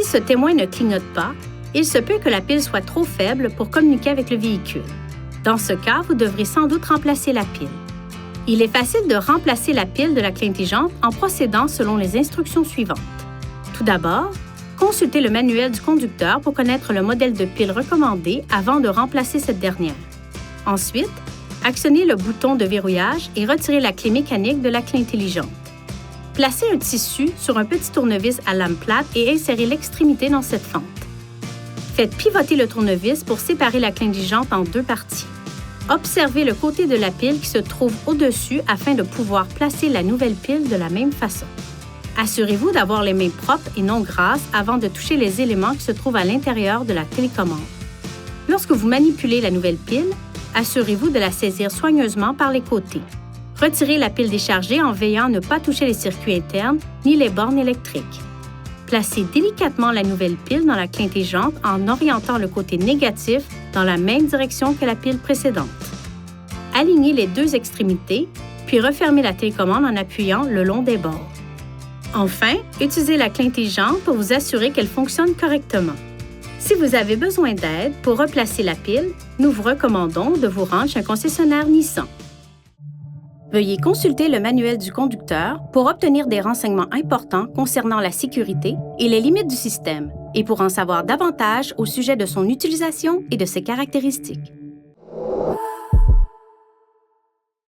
Si ce témoin ne clignote pas, il se peut que la pile soit trop faible pour communiquer avec le véhicule. Dans ce cas, vous devrez sans doute remplacer la pile. Il est facile de remplacer la pile de la clé intelligente en procédant selon les instructions suivantes. Tout d'abord, consultez le manuel du conducteur pour connaître le modèle de pile recommandé avant de remplacer cette dernière. Ensuite, actionnez le bouton de verrouillage et retirez la clé mécanique de la clé intelligente. Placez un tissu sur un petit tournevis à lame plate et insérez l'extrémité dans cette fente. Faites pivoter le tournevis pour séparer la clé intelligente en deux parties. Observez le côté de la pile qui se trouve au-dessus afin de pouvoir placer la nouvelle pile de la même façon. Assurez-vous d'avoir les mains propres et non grasses avant de toucher les éléments qui se trouvent à l'intérieur de la télécommande. Lorsque vous manipulez la nouvelle pile, assurez-vous de la saisir soigneusement par les côtés. Retirez la pile déchargée en veillant à ne pas toucher les circuits internes ni les bornes électriques. Placez délicatement la nouvelle pile dans la clé intelligente en orientant le côté négatif dans la même direction que la pile précédente. Alignez les deux extrémités, puis refermez la télécommande en appuyant le long des bords. Enfin, utilisez la clé intelligente pour vous assurer qu'elle fonctionne correctement. Si vous avez besoin d'aide pour replacer la pile, nous vous recommandons de vous rendre chez un concessionnaire Nissan. Veuillez consulter le manuel du conducteur pour obtenir des renseignements importants concernant la sécurité et les limites du système et pour en savoir davantage au sujet de son utilisation et de ses caractéristiques.